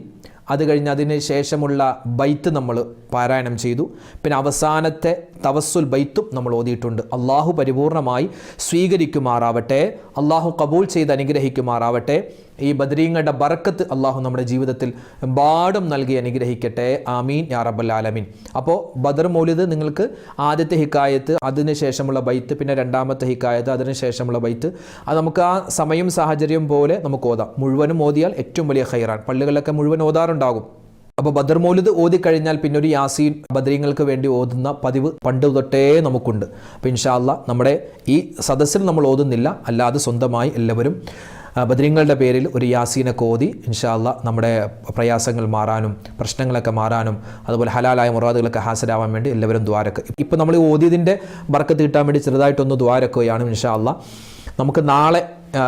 അത് കഴിഞ്ഞ് അതിന് ശേഷമുള്ള ബൈത്ത് നമ്മൾ പാരായണം ചെയ്തു. പിന്നെ അവസാനത്തെ തവസ്സുൽ ബൈത്തും നമ്മൾ ഓതിയിട്ടുണ്ട്. അള്ളാഹു പരിപൂർണമായി സ്വീകരിക്കുമാറാവട്ടെ, അള്ളാഹു കബൂൽ ചെയ്ത് അനുഗ്രഹിക്കുമാറാവട്ടെ. ഈ ബദരീങ്ങളുടെ ബറക്കത്ത് അള്ളാഹു നമ്മുടെ ജീവിതത്തിൽ എമ്പാടും നൽകി അനുഗ്രഹിക്കട്ടെ. ആമീൻ യാ റബ്ബൽ ആലമീൻ. അപ്പോൾ ബദർ മൗലിദ് നിങ്ങൾക്ക് ആദ്യത്തെ ഹിക്കായത്ത്, അതിന് ശേഷമുള്ള ബൈത്ത്, പിന്നെ രണ്ടാമത്തെ ഹിക്കായത്ത്, അതിന് ശേഷമുള്ള ബൈത്ത്, അത് നമുക്ക് ആ സമയം സാഹചര്യം പോലെ നമുക്ക് ഓതാം. മുഴുവനും ഓതിയാൽ ഏറ്റവും വലിയ ഖൈറാണ്. പള്ളികളിലൊക്കെ മുഴുവൻ ഓതാറുണ്ടാകും. അപ്പോൾ ബദർ മൗലിദ് ഓതിക്കഴിഞ്ഞാൽ പിന്നെ ഒരു യാസീൻ ബദരീങ്ങൾക്ക് വേണ്ടി ഓതുന്ന പതിവ് പണ്ട് തൊട്ടേ നമുക്കുണ്ട്. അപ്പോൾ ഇൻഷാ അല്ലാഹ് നമ്മുടെ ഈ സദസ്സിൽ നമ്മൾ ഓതുന്നില്ല, അല്ലാതെ സ്വന്തമായി എല്ലാവരും ബദരീങ്ങളുടെ പേരിൽ ഒരു യാസീനൊക്കെ ഓതി ഇൻഷാ അല്ലാഹ് നമ്മുടെ പ്രയാസങ്ങൾ മാറാനും പ്രശ്നങ്ങളൊക്കെ മാറാനും അതുപോലെ ഹലാലായ മുറാദുകളൊക്കെ ഹാസിലാവാൻ വേണ്ടി എല്ലാവരും ദ്വാരക്ക്. ഇപ്പോൾ നമ്മൾ ഓതിയതിൻ്റെ ബർക്കത്ത് കിട്ടാൻ വേണ്ടി ചെറുതായിട്ടൊന്ന് ദ്വാരക്കുകയാണ് ഇൻഷാ അല്ലാഹ്. നമുക്ക് നാളെ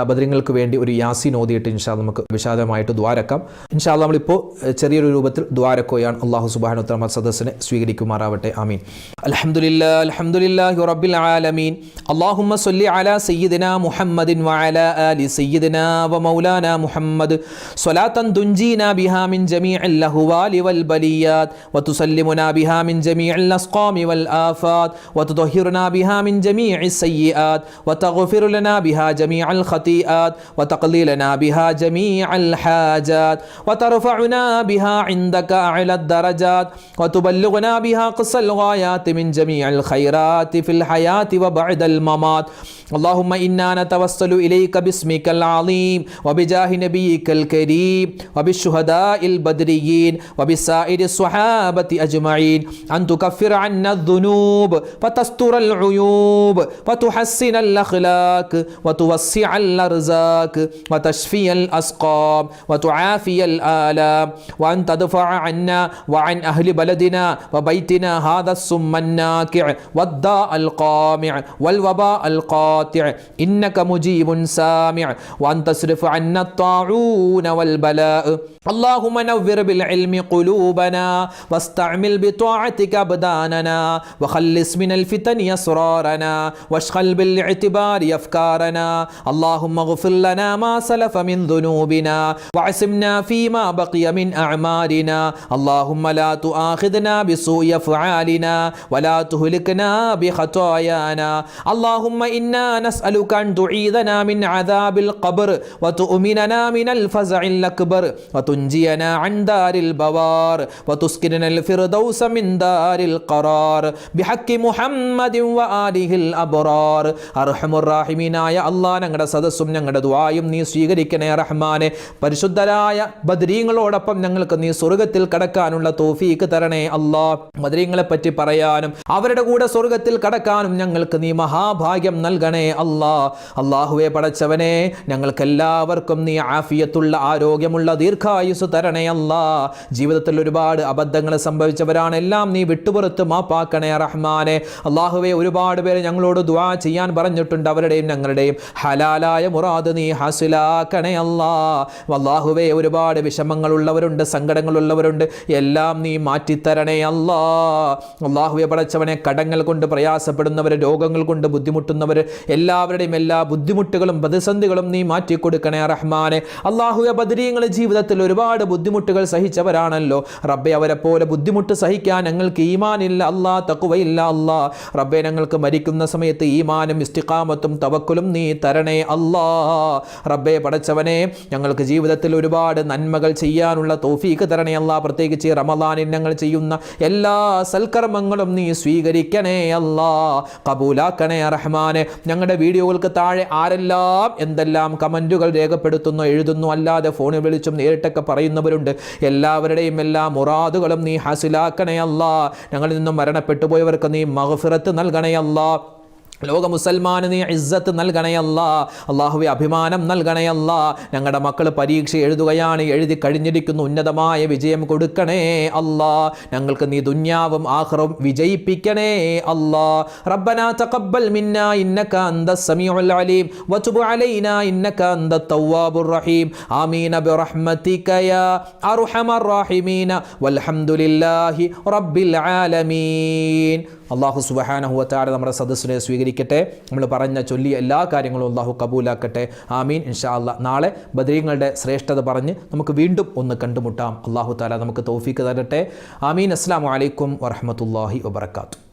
ബദരീങ്ങൾക്ക് വേണ്ടി ഒരു യാസീൻ ഓതിയിട്ട് ഇൻഷാ അല്ലാഹ് നമുക്ക് വിശാലമായിട്ട് ദ്വാരക്കാം. ഇൻഷാ അല്ലാഹ് നമ്മളിപ്പോൾ ചെറിയൊരു രൂപത്തിൽ ദ്വാരക്കുകയാണ്. അല്ലാഹു സുബ്ഹാനഹു വ തആല സദസ്സിനെ സ്വീകരിക്കുമാറാവട്ടെ. ആമീൻ. അൽഹംദുലില്ലാഹി റബ്ബിൽ ആലമീൻ. അല്ലാഹുമ്മ സ്വല്ലി അലാ സയ്യിദിനാ മുഹമ്മദിൻ വഅലാ ആലി സയ്യിദിനാ വമൗലാനാ മുഹമ്മദ് സ്വലാത്തൻ തുൻജീനാ ബിഹാ മിൻ ജമീഇൽ ലഹ്വാലി വൽ ബലിയാത് വതുസല്ലിമുനാ ബിഹാ മിൻ ജമീഇൽ അസ്ഖാമി വൽ ആഫാത് വതുതഹിറുനാ ബിഹാ മിൻ ജമീഇസ് സയ്യിആത് വതഗ്ഫിറു ലനാ ബിഹാ ജമീഅൽ الخطيئات وتقضي لنا بها جميع الحاجات وترفعنا بها عندك أعلى الدرجات وتبلغنا بها قصى الغايات من جميع الخيرات في الحياة وبعد الممات. اللهم إنا نتوسل إليك باسمك العظيم وبجاه نبيك الكريم وبالشهداء البدريين وبسائر الصحابة أجمعين أن تكفر عنا الذنوب وتستر العيوب وتحسن الأخلاق وتوسع الأرزاق وتشفي الأسقام وتعافي الآلام وأن تدفع عنا وعن أهل بلدنا وبيتنا هذا السم الناكع والداء القامع والوباء القامع إنك مجيب سامع وأن تصرف عنا الطاعون والبلاء. اللهم نور بالعلم قلوبنا واستعمل بطاعتك أبداننا وخلص من الفتن أسرارنا واشغل بالاعتبار أفكارنا. اللهم اغفر لنا ما سلف من ذنوبنا وعصمنا فيما بقي من أعمالنا. اللهم لا تؤاخذنا بسوء أفعالنا ولا تهلكنا بخطايانا. اللهم إنا نسألك أن تعيذنا من عذاب القبر وتؤمننا من الفزع الأكبر وتنجينا عن دار البوار وتسكننا الفردوس من دار القرار بحق محمد وآله الأبرار. أرحم الراحمين يا الله ഞങ്ങളുടെ സദസ്സും ഞങ്ങളുടെ ദുആയും നീ സ്വീകരിക്കണേ റഹ്മാനെ. പരിശുദ്ധരായ ബദരീങ്ങളോടൊപ്പം ഞങ്ങൾക്ക് നീ സ്വർഗ്ഗത്തിൽ കടക്കാനുള്ള തൗഫീക്ക് തരണേ അല്ലാഹ്. ബദരീങ്ങളെ പറ്റി പറയാനും അവരുടെ കൂടെ സ്വർഗ്ഗത്തിൽ കടക്കാനും ഞങ്ങൾക്ക് നീ മഹാഭാഗ്യം നൽകണേ അല്ലാഹ്. അല്ലാഹുവേ പടച്ചവനെ, ഞങ്ങൾക്ക് എല്ലാവർക്കും നീ ആഫിയത്തുള്ള ആരോഗ്യമുള്ള ദീർഘായുസ് തരണേ അല്ലാഹ്. ജീവിതത്തിൽ ഒരുപാട് അബദ്ധങ്ങൾ സംഭവിച്ചവരാണ്, എല്ലാം നീ വിട്ടുപുറത്ത് മാപ്പാക്കണേ റഹ്മാനെ. അല്ലാഹുവേ, ഒരുപാട് പേര് ഞങ്ങളോട് ദുആ ചെയ്യാൻ പറഞ്ഞിട്ടുണ്ട്, അവരുടെയും ഞങ്ങളുടെയും ഹലാലായ മുറാദ് നീ ഹാസിലാക്കണേ അല്ലാഹ്. അല്ലാഹുവേ, ഒരുപാട് വിഷമങ്ങളുള്ളവരുണ്ട്, സങ്കടങ്ങളുള്ളവരുണ്ട്, എല്ലാം നീ മാറ്റിത്തരണേ അല്ലാഹ്. അല്ലാഹുവേ പടച്ചവനെ, കടങ്ങൾ കൊണ്ട് പ്രയാസപ്പെടുന്നവർ, രോഗങ്ങൾ കൊണ്ട് ബുദ്ധിമുട്ടുന്നവർ, എല്ലാവരുടെയും എല്ലാ ബുദ്ധിമുട്ടുകളും പ്രതിസന്ധികളും നീ മാറ്റിക്കൊടുക്കണേ റഹ്മാനെ. അല്ലാഹുവേ, ബദരീങ്ങൾ ജീവിതത്തിൽ ഒരുപാട് ബുദ്ധിമുട്ടുകൾ സഹിച്ചവരാണല്ലോ റബ്ബേ. അവരെ പോലെ ബുദ്ധിമുട്ട് സഹിക്കാൻ ഞങ്ങൾക്ക് ഈമാനില്ല അല്ലാഹ്, തഖ്വയില്ല അല്ലാഹ്. റബ്ബേ, ഞങ്ങൾക്ക് മരിക്കുന്ന സമയത്ത് ഈമാനും ഇസ്തിഖാമത്തും തവക്കുലും നീ തരണേ അല്ലാഹ്. റബ്ബേ പടച്ചവനെ, ഞങ്ങൾക്ക് ജീവിതത്തിൽ ഒരുപാട് നന്മകൾ ചെയ്യാനുള്ള തൗഫീക്ക് തരണേ അല്ലാഹ്. പ്രത്യേകിച്ച് റമളാനിൽ ഞങ്ങൾ ചെയ്യുന്ന എല്ലാ സൽക്കർമ്മങ്ങളും നീ സ്വീകരിക്കണേ അല്ലാഹ്, കബൂലാക്കണേ റഹ്മാനെ. ഞങ്ങളുടെ വീഡിയോകൾക്ക് താഴെ ആരെല്ലാം എന്തെല്ലാം കമൻറ്റുകൾ രേഖപ്പെടുത്തുന്നു, എഴുതുന്നു, അല്ലാതെ ഫോണിൽ വിളിച്ചും നേരിട്ടൊക്കെ പറയുന്നവരുണ്ട്. എല്ലാവരുടെയും എല്ലാ മുറാദുകളും നീ ഹാസിലാക്കണേ അല്ലാഹ്. ഞങ്ങളിൽ നിന്നും മരണപ്പെട്ടു പോയവർക്ക് നീ മഗ്ഫിറത്ത് നൽകണേ അല്ലാഹ്. ലോക മുസൽമാന് നീ ഇസ്സത്ത് നൽകണയല്ല, അള്ളാഹുവെ അഭിമാനം നൽകണയല്ല. ഞങ്ങളുടെ മക്കൾ പരീക്ഷ എഴുതുകയാണ്, എഴുതി കഴിഞ്ഞിരിക്കുന്നു, ഉന്നതമായ വിജയം കൊടുക്കണേ അല്ലാ. ഞങ്ങൾക്ക് നീ ദുന്യാവും ആഖിറവും വിജയിപ്പിക്കണേ അല്ലാ. റബ്ബനാ തഖബ്ബൽ മിന്നാ ഇന്നക അന്തസ് സമീഉൽ അലീം വതുബ് അലൈനാ ഇന്നക അന്തത് തവ്വാബുർ റഹീം. ആമീൻ ബിറഹ്മതിക യാ അർഹമർ റഹീമീൻ വൽഹംദുലില്ലാഹി റബ്ബിൽ ആലമീൻ. അള്ളാഹു സുബ്ഹാനഹു വ തആല നമ്മുടെ സദസ്സിനെ സ്വീകരിക്കട്ടെ. നമ്മൾ പറഞ്ഞ ചൊല്ലിയ എല്ലാ കാര്യങ്ങളും അള്ളാഹു കബൂലാക്കട്ടെ. ആമീൻ. ഇൻഷാ അല്ലാഹ് നാളെ ബദരീങ്ങളുടെ ശ്രേഷ്ഠത പറഞ്ഞ് നമുക്ക് വീണ്ടും ഒന്ന് കണ്ടുമുട്ടാം. അള്ളാഹു തആല നമുക്ക് തൗഫീക്ക് തരട്ടെ. ആമീൻ. അസ്സലാമു അലൈക്കും വറഹ്മത്തുള്ളാഹി വബറകാതുഹു.